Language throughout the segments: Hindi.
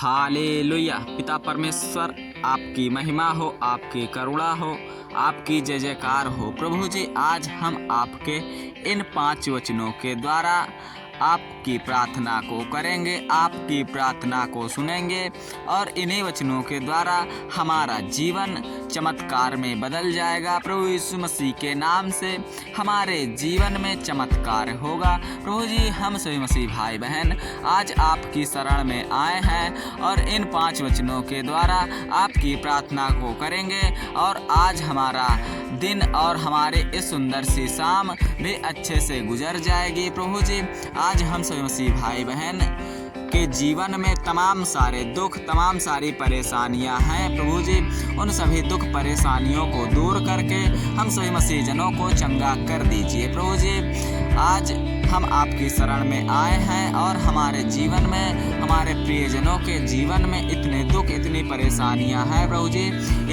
हालेलुया। पिता परमेश्वर आपकी महिमा हो, आपकी करुणा हो, आपकी जय जयकार हो। प्रभु जी, आज हम आपके इन 5 वचनों के द्वारा आपकी प्रार्थना को करेंगे, आपकी प्रार्थना को सुनेंगे और इन्हीं वचनों के द्वारा हमारा जीवन चमत्कार में बदल जाएगा। प्रभु यीशु मसीह के नाम से हमारे जीवन में चमत्कार होगा। प्रभु जी, हम सभी मसीह भाई बहन आज आपकी शरण में आए हैं और इन 5 वचनों के द्वारा आपकी प्रार्थना को करेंगे और आज हमारा दिन और हमारे इस सुंदर सी शाम भी अच्छे से गुजर जाएगी। प्रभु जी, आज हम सभी मसीह भाई बहन के जीवन में तमाम सारे दुख, तमाम सारी परेशानियां हैं। प्रभु जी, उन सभी दुख परेशानियों को दूर करके हम सभी मसीह जनों को चंगा कर दीजिए। प्रभु जी, आज हम आपकी शरण में आए हैं और हमारे जीवन में, हमारे प्रियजनों के जीवन में इतने दुख, इतनी परेशानियां हैं। प्रभु जी,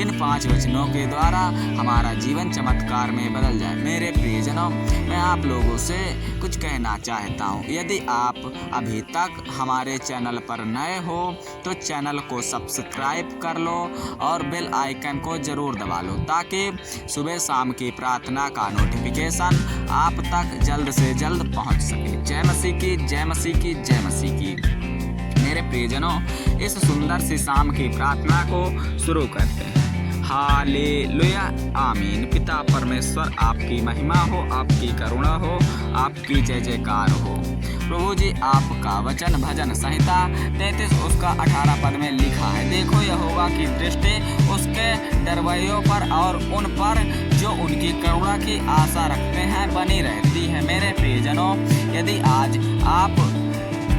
इन 5 वचनों के द्वारा हमारा जीवन चमत्कार में बदल जाए। मेरे प्रियजनों, मैं आप लोगों से कुछ कहना चाहता हूं। यदि आप अभी तक हमारे चैनल पर नए हो तो चैनल को सब्सक्राइब कर लो और बेल आइकन को ज़रूर दबा लो ताकि सुबह शाम की प्रार्थना का नोटिफिकेशन आप तक जल्द से जल्द पहुंच सके। जय मसीह की, जय मसीह की, जय मसीह की। मेरे प्रियजनों, इस सुंदर सी शाम की प्रार्थना को शुरू करते हैं। हालेलुया, आमीन। पिता परमेश्वर आपकी महिमा हो, आपकी करुणा हो, आपकी जय जयकार हो। प्रभु जी, आपका वचन भजन संहिता 33 उसका 18 पद में लिखा है, देखो यहोवा की दृष्टि उसके डरवैयों पर और उन पर जो उनकी करुणा की आशा रखते हैं बनी रहती है। मेरे प्रियजनों, यदि आज आप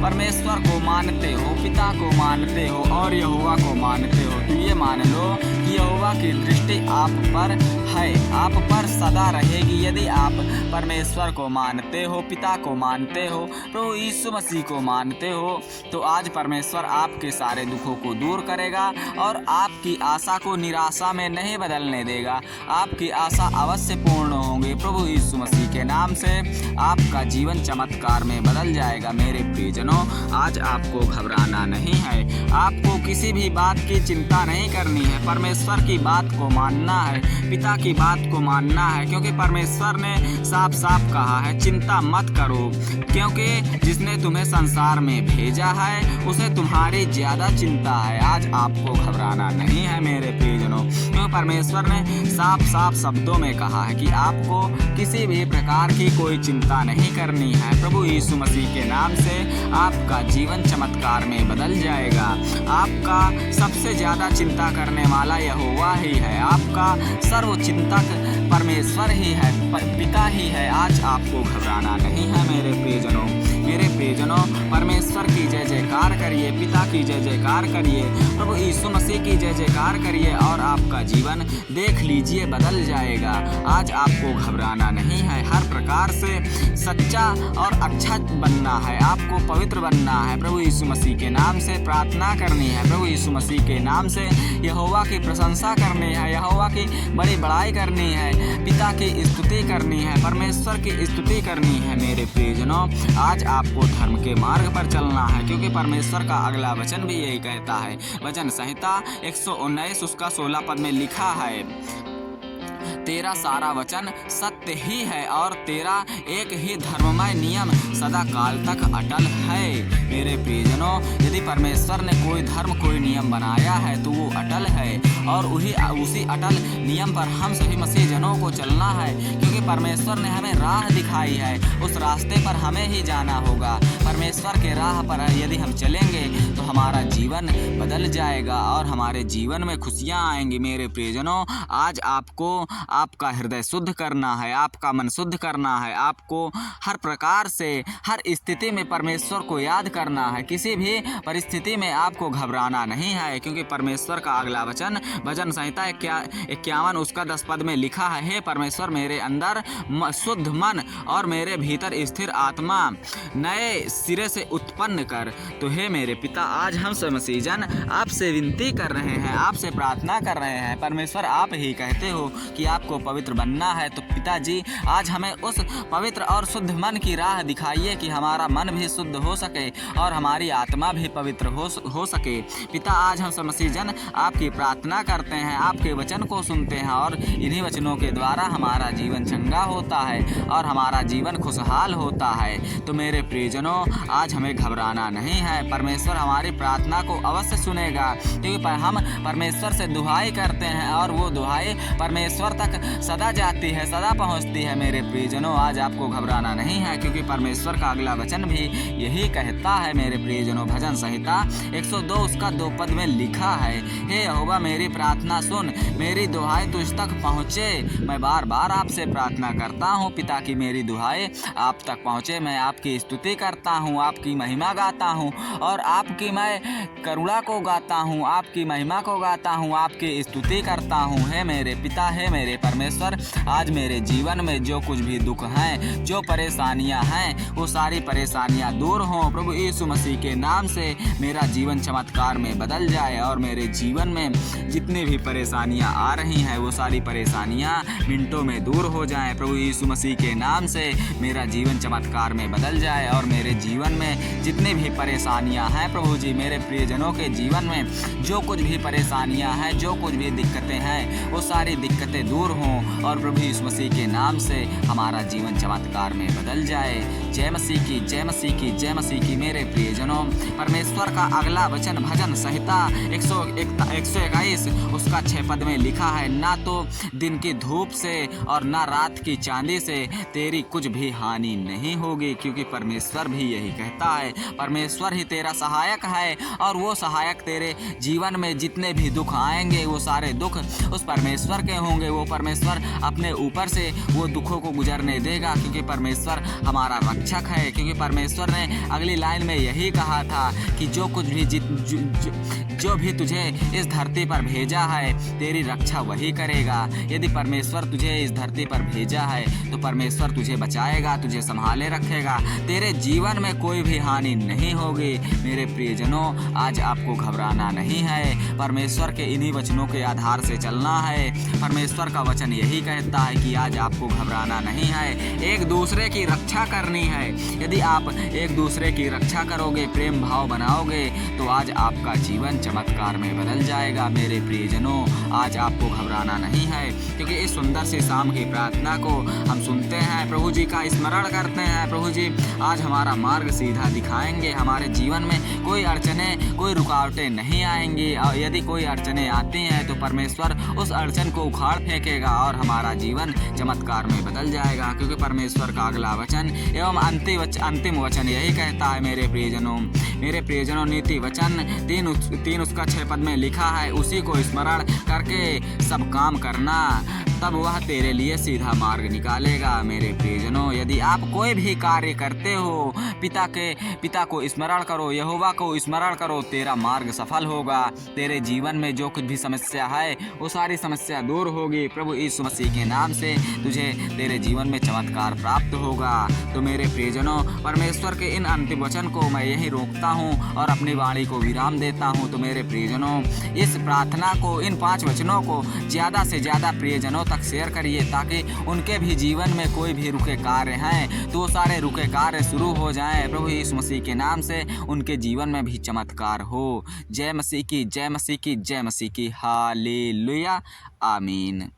परमेश्वर को मानते हो, पिता को मानते हो और यहोवा को मानते हो तो ये मान लो कि यहोवा की दृष्टि आप पर है, आप पर सदा रहेगी। यदि आप परमेश्वर को मानते हो, पिता को मानते हो, प्रभु यीशु मसीह को मानते हो तो आज परमेश्वर आपके सारे दुखों को दूर करेगा और आपकी आशा को निराशा में नहीं बदलने देगा। आपकी आशा अवश्य पूर्ण होंगी। प्रभु यीशु मसीह के नाम से आपका जीवन चमत्कार में बदल जाएगा। मेरे प्रियजनों, आज आपको घबराना नहीं है, आपको किसी भी बात की चिंता नहीं करनी है। परमेश्वर की बात को मानना है, पिता की बात को मानना है, क्योंकि परमेश्वर ने साफ साफ कहा है, चिंता मत करो, क्योंकि जिसने तुम्हें संसार में भेजा है उसे तुम्हारी ज्यादा चिंता है। आज आपको घबराना नहीं है मेरे प्रियजनों, क्योंकि परमेश्वर ने साफ साफ शब्दों में कहा है कि आपको किसी भी प्रकार की कोई चिंता नहीं करनी है। प्रभु यीशु मसीह के नाम से आपका जीवन चमत्कार में बदल जाएगा। आपका सबसे ज्यादा चिंता करने वाला यहोवा ही है, आपका सर्वचिंतक परमेश्वर ही है, पिता ही है। आज आपको घबराना नहीं है मेरे प्रियजनों। मेरे प्रियजनों, परमेश्वर की जय जयकार करिए, पिता की जय जयकार करिए, प्रभु यीशु मसीह की जय जयकार करिए और आपका जीवन देख लीजिए बदल जाएगा। आज आपको घबराना नहीं है, हर प्रकार से सच्चा और अच्छा बनना है, आपको पवित्र बनना है। प्रभु यीशु मसीह के नाम से प्रार्थना करनी है, प्रभु यीशु मसीह के नाम से यहोवा की प्रशंसा करनी है, यहोवा की बड़ी बड़ाई करनी है, पिता की स्तुति करनी है, परमेश्वर की स्तुति करनी है। मेरे प्रियजनों, आज आपको धर्म के मार्ग पर चलना है, क्योंकि परमेश्वर का अगला वचन भी यही कहता है। वचन संहिता 119 उसका 16 पद में लिखा है, तेरा सारा वचन सत्य ही है और तेरा एक ही धर्ममय नियम सदा काल तक अटल है। मेरे प्रियजनों, यदि परमेश्वर ने कोई धर्म, कोई नियम बनाया है तो वो अटल है और उसी अटल नियम पर हम सभी मसीह जनों को चलना है, क्योंकि परमेश्वर ने हमें राह दिखाई है, उस रास्ते पर हमें ही जाना होगा। परमेश्वर के राह पर यदि हम चलेंगे तो हमारा जीवन बदल जाएगा और हमारे जीवन में खुशियाँ आएंगी। मेरे प्रियजनों, आज आपको आपका हृदय शुद्ध करना है, आपका मन शुद्ध करना है, आपको हर प्रकार से, हर स्थिति में परमेश्वर को याद करना है। किसी भी परिस्थिति में आपको घबराना नहीं है, क्योंकि परमेश्वर का अगला वचन भजन संहिता 51 उसका 10 पद में लिखा है, हे परमेश्वर मेरे अंदर शुद्ध मन और मेरे भीतर स्थिर आत्मा नए सिरे से उत्पन्न कर। तो हे मेरे पिता, आज हम सब मसीह मसीह जन आपसे विनती कर रहे हैं, आपसे प्रार्थना कर रहे हैं। परमेश्वर आप ही कहते हो कि आपको पवित्र बनना है, तो पिताजी आज हमें उस पवित्र और शुद्ध मन की राह दिखाइए कि हमारा मन भी शुद्ध हो सके और हमारी आत्मा भी पवित्र हो सके। पिता आज हम सब मसीह जन आपकी प्रार्थना करते हैं, आपके वचन को सुनते हैं और इन्हीं वचनों के द्वारा हमारा जीवन चंगा होता है और हमारा जीवन खुशहाल होता है। तो मेरे प्रियजनों, आज हमें घबराना नहीं है। परमेश्वर हमारी प्रार्थना को अवश्य सुनेगा, क्योंकि हम परमेश्वर से दुहाई करते हैं और वो दुहाई परमेश्वर तक सदा जाती है, सदा पहुंचती है। मेरे प्रियजनों, आज आपको घबराना नहीं है, क्योंकि परमेश्वर का अगला वचन भी यही कहता है। मेरे प्रियजनों, भजन संहिता 102 उसका 2 पद में लिखा है, हे यहोवा मेरी प्रार्थना सुन, मेरी दुहाई तुझ तक पहुँचे। मैं बार बार आपसे प्रार्थना करता हूँ पिता की मेरी दुहाई आप तक पहुँचे। मैं आपकी स्तुति करता हूँ, आपकी महिमा गाता हूँ और आपकी मैं करुणा को गाता हूँ, आपकी महिमा को गाता हूँ, आपकी स्तुति करता हूँ। हे मेरे पिता, हे मेरे परमेश्वर, आज मेरे जीवन में जो कुछ भी दुख हैं, जो परेशानियां हैं, वो सारी परेशानियां दूर हों। प्रभु यीशु मसीह के नाम से मेरा जीवन चमत्कार में बदल जाए और मेरे जीवन में जितनी भी परेशानियां आ रही हैं वो सारी परेशानियां मिनटों में दूर हो जाएं। प्रभु यीशु मसीह के नाम से मेरा जीवन चमत्कार में बदल जाए और मेरे जीवन में जितनी भी परेशानियां हैं, प्रभु जी, मेरे प्रियजनों के जीवन में जो कुछ भी परेशानियां हैं, जो कुछ भी दिक्कतें हैं, वो सारी दिक्कतें दूर हों और प्रभु यीशु मसीह के नाम से हमारा जीवन चमत्कार में बदल जाए। जय मसीह की, जय मसीह की, जय मसीह की। मेरे प्रियजनों, परमेश्वर का अगला वचन भजन संहिता 121 उसका 6 पद में लिखा है, ना तो दिन की धूप से और ना रात की चांदी से तेरी कुछ भी हानि नहीं होगी, क्योंकि परमेश्वर भी यही कहता है। परमेश्वर ही तेरा सहायक है और वो सहायक तेरे जीवन में जितने भी दुख आएंगे वो सारे दुख उस परमेश्वर के होंगे। वो परमेश्वर अपने ऊपर से वो दुखों को गुजरने देगा, क्योंकि परमेश्वर हमारा रक्षक है। क्योंकि परमेश्वर ने अगली लाइन में यही कहा था कि जो कुछ भी जो भी तुझे इस धरती पर भेजा है तेरी रक्षा वही करेगा। यदि परमेश्वर तुझे इस धरती पर भेजा है तो परमेश्वर तुझे बचाएगा, तुझे संभाले रखेगा, तेरे जीवन में कोई भी हानि नहीं होगी। मेरे प्रियजनों, आज आपको घबराना नहीं है, परमेश्वर के इन्हीं वचनों के आधार से चलना है। परमेश्वर का वचन यही कहता है कि आज आपको घबराना नहीं है, एक दूसरे की रक्षा करनी है। यदि आप एक दूसरे की रक्षा करोगे, प्रेम भाव बनाओगे, तो आज आपका जीवन चमत्कार में बदल जाएगा। मेरे प्रियजनों, आज आपको घबराना नहीं है, क्योंकि इस सुंदर सी शाम की प्रार्थना को हम सुनते हैं, प्रभु जी का स्मरण करते हैं। प्रभु जी आज हमारा मार्ग सीधा दिखाएंगे, हमारे जीवन में कोई अड़चनें, कोई रुकावटें नहीं आएंगी और यदि कोई अड़चनें आती हैं तो परमेश्वर उस अड़चन को उखाड़ फेंकेगा और हमारा जीवन चमत्कार में बदल जाएगा। क्योंकि परमेश्वर का अगला वचन एवं अंतिम वचन यही कहता है। मेरे प्रियजनों, नीति वचन 3 उसका 6 पद में लिखा है, उसी को स्मरण करके सब काम करना, तब वह तेरे लिए सीधा मार्ग निकालेगा। मेरे प्रियजनों, यदि आप कोई भी कार्य करते हो, पिता को स्मरण करो, यहोवा को स्मरण करो, तेरा मार्ग सफल होगा। तेरे जीवन में जो कुछ भी समस्या है वो सारी समस्या दूर होगी। प्रभु यीशु मसीह के नाम से तुझे तेरे जीवन में चमत्कार प्राप्त होगा। तो मेरे प्रियजनों, परमेश्वर के इन अंतिम वचन को मैं यही रोकता हूँ और अपनी वाणी को विराम देता हूँ। तो मेरे प्रियजनों, इस प्रार्थना को, इन 5 वचनों को ज़्यादा से ज़्यादा प्रियजनों तक शेयर करिए, ताकि उनके भी जीवन में कोई भी रुके कार्य हैं तो सारे रुके कार्य शुरू हो जाएं। प्रभु यीशु मसीह के नाम से उनके जीवन में भी चमत्कार हो। जय मसीह की, जय मसीह की, जय मसीह की। हालेलुया, आमीन।